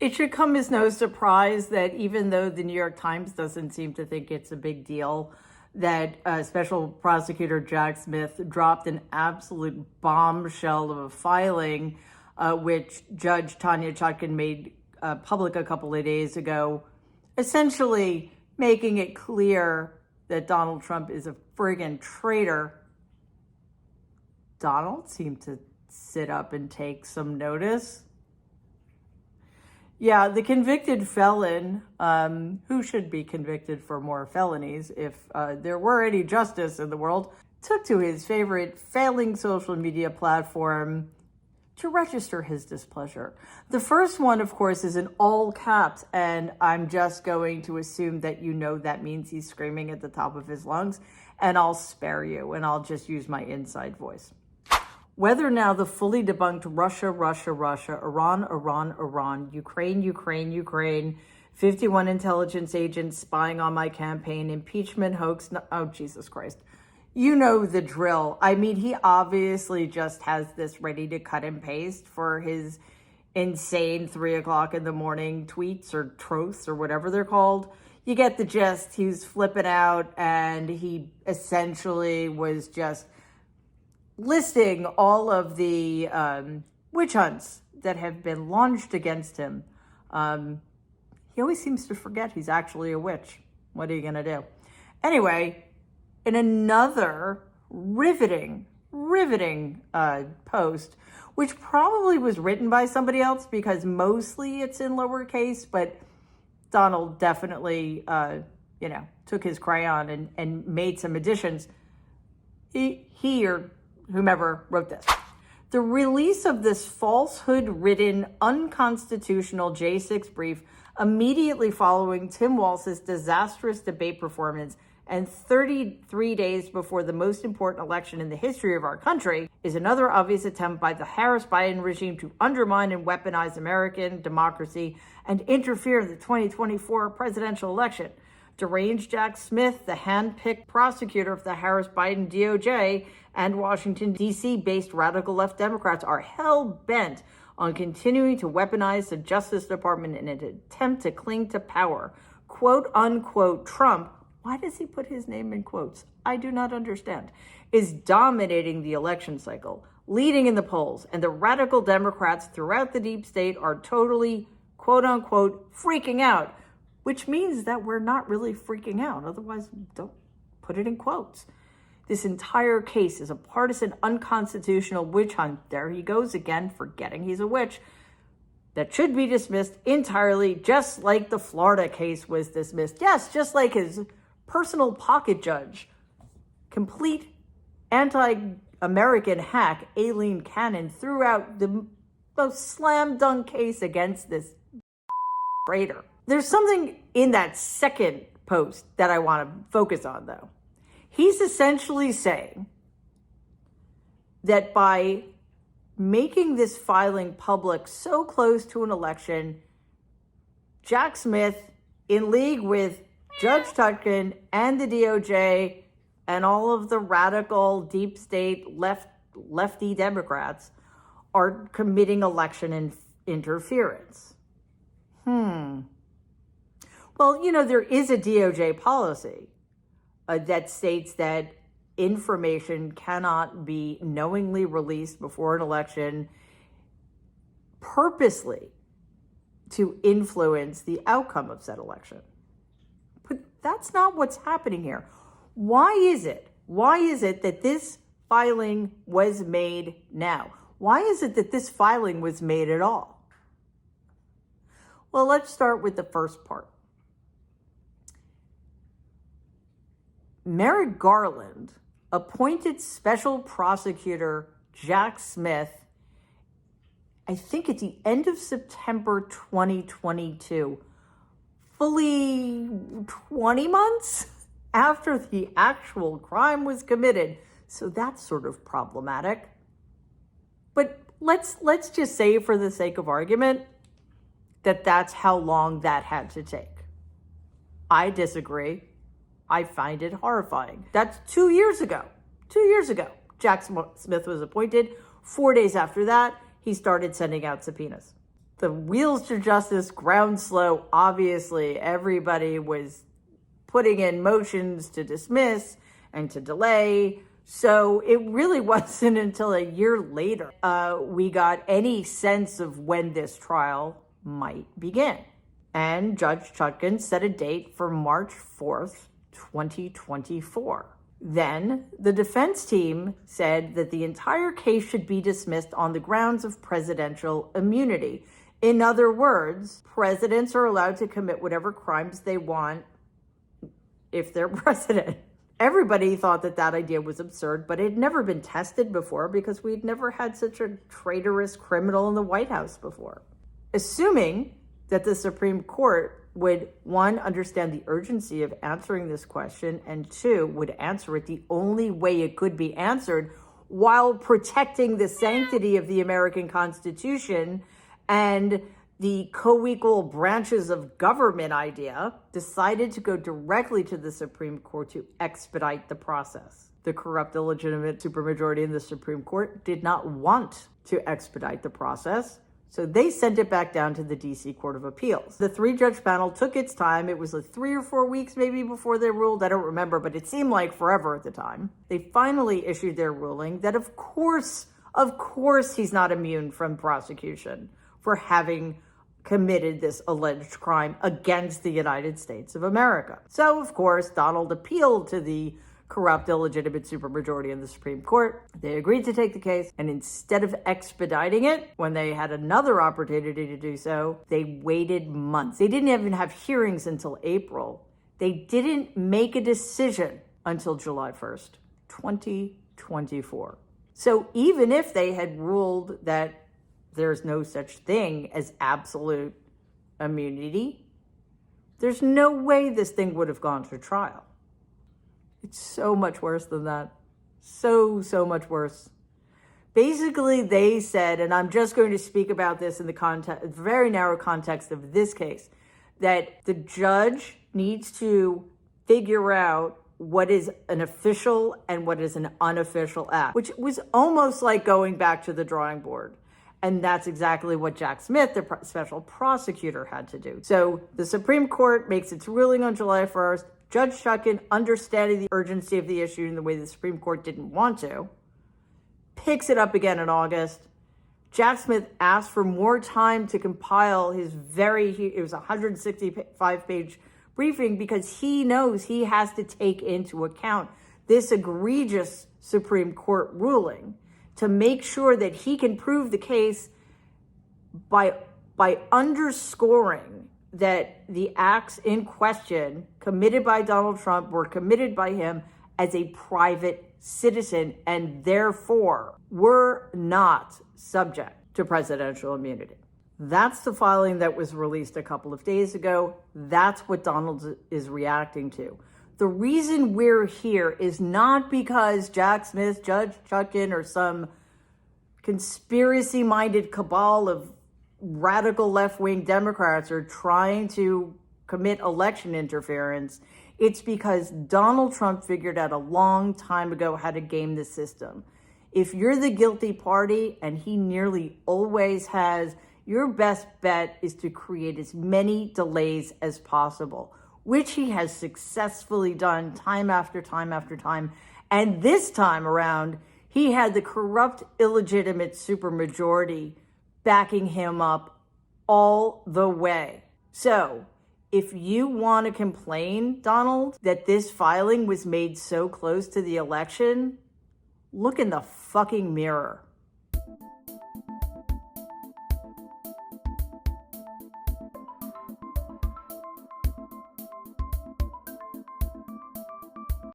It should come as no surprise that even though the New York Times doesn't seem to think it's a big deal, that Special Prosecutor Jack Smith dropped an absolute bombshell of a filing, which Judge Tanya Chutkan made public a couple of days ago, essentially making it clear that Donald Trump is a friggin' traitor. Donald seemed to sit up and take some notice. Yeah, the convicted felon, who should be convicted for more felonies if there were any justice in the world, took to his favorite failing social media platform to register his displeasure. The first one, of course, is in all caps, and I'm just going to assume that you know that means he's screaming at the top of his lungs, and I'll spare you, and I'll just use my inside voice. Whether now the fully debunked Russia, Iran, Ukraine, 51 intelligence agents spying on my campaign, impeachment hoax, oh, Jesus Christ. You know the drill. I mean, he obviously just has this ready to cut and paste for his insane 3 o'clock in the morning tweets or troths or whatever they're called. You get the gist. He's flipping out, and he essentially was just listing all of the witch hunts that have been launched against him. He always seems to forget he's actually a witch. What are you going to do? Anyway, in another riveting post, which probably was written by somebody else because mostly it's in lowercase, but Donald definitely, took his crayon and made some additions. He or whomever wrote this. The release of this falsehood-ridden, unconstitutional J6 brief immediately following Tim Walz's disastrous debate performance and 33 days before the most important election in the history of our country is another obvious attempt by the Harris-Biden regime to undermine and weaponize American democracy and interfere in the 2024 presidential election. Deranged Jack Smith, the hand-picked prosecutor of the Harris-Biden DOJ, and Washington, D.C.-based radical left Democrats are hell-bent on continuing to weaponize the Justice Department in an attempt to cling to power. Quote-unquote Trump, why does he put his name in quotes? I do not understand, is dominating the election cycle, leading in the polls, and the radical Democrats throughout the deep state are totally, quote-unquote, freaking out, which means that we're not really freaking out. Otherwise, don't put it in quotes. This entire case is a partisan, unconstitutional witch hunt. There he goes again, forgetting he's a witch. That should be dismissed entirely, just like the Florida case was dismissed. Yes, just like his personal pocket judge, complete anti-American hack, Aileen Cannon, threw out the most slam dunk case against this traitor. There's something in that second post that I want to focus on, though. He's essentially saying that by making this filing public so close to an election, Jack Smith, in league with Judge Chutkan and the DOJ and all of the radical, deep state, lefty Democrats, are committing election interference. Well, there is a DOJ policy that states that information cannot be knowingly released before an election purposely to influence the outcome of said election. But that's not what's happening here. Why is it that this filing was made now? Why is it that this filing was made at all? Well, let's start with the first part. Merrick Garland appointed Special Prosecutor Jack Smith, I think at the end of September 2022, fully 20 months after the actual crime was committed. So that's sort of problematic. But let's just say, for the sake of argument, that that's how long that had to take. I disagree. I find it horrifying. That's 2 years ago. 2 years ago, Jack Smith was appointed. 4 days after that, he started sending out subpoenas. The wheels to justice ground slow. Obviously, everybody was putting in motions to dismiss and to delay. So it really wasn't until a year later we got any sense of when this trial might begin. And Judge Chutkan set a date for March 4th, 2024. Then the defense team said that the entire case should be dismissed on the grounds of presidential immunity. In other words, presidents are allowed to commit whatever crimes they want if they're president. Everybody thought that that idea was absurd, but it had never been tested before because we'd never had such a traitorous criminal in the White House before. Assuming that the Supreme Court would, one, understand the urgency of answering this question, and two, would answer it the only way it could be answered while protecting the sanctity of the American Constitution and the co-equal branches of government idea, decided to go directly to the Supreme Court to expedite the process. The corrupt, illegitimate supermajority in the Supreme Court did not want to expedite the process, so they sent it back down to the D.C. Court of Appeals. The three-judge panel took its time. It was like 3 or 4 weeks maybe before they ruled. I don't remember, but it seemed like forever at the time. They finally issued their ruling that of course he's not immune from prosecution for having committed this alleged crime against the United States of America. So, of course, Donald appealed to the corrupt, illegitimate supermajority in the Supreme Court. They agreed to take the case, and instead of expediting it, when they had another opportunity to do so, they waited months. They didn't even have hearings until April. They didn't make a decision until July 1st, 2024. So even if they had ruled that there's no such thing as absolute immunity, there's no way this thing would have gone to trial. It's so much worse than that. So much worse. Basically, they said, and I'm just going to speak about this in the very narrow context of this case, that the judge needs to figure out what is an official and what is an unofficial act, which was almost like going back to the drawing board. And that's exactly what Jack Smith, the special prosecutor, had to do. So the Supreme Court makes its ruling on July 1st. Judge Chutkan, understanding the urgency of the issue in the way the Supreme Court didn't want to, picks it up again in August. Jack Smith asked for more time to compile his it was a 165-page briefing because he knows he has to take into account this egregious Supreme Court ruling to make sure that he can prove the case by underscoring that the acts in question committed by Donald Trump were committed by him as a private citizen and therefore were not subject to presidential immunity. That's the filing that was released a couple of days ago. That's what Donald is reacting to. The reason we're here is not because Jack Smith, Judge Chutkan, or some conspiracy-minded cabal of radical left-wing Democrats are trying to commit election interference. It's because Donald Trump figured out a long time ago how to game the system. If you're the guilty party, and he nearly always has, your best bet is to create as many delays as possible, which he has successfully done time after time after time. And this time around, he had the corrupt, illegitimate supermajority backing him up all the way. So if you want to complain, Donald, that this filing was made so close to the election, look in the fucking mirror.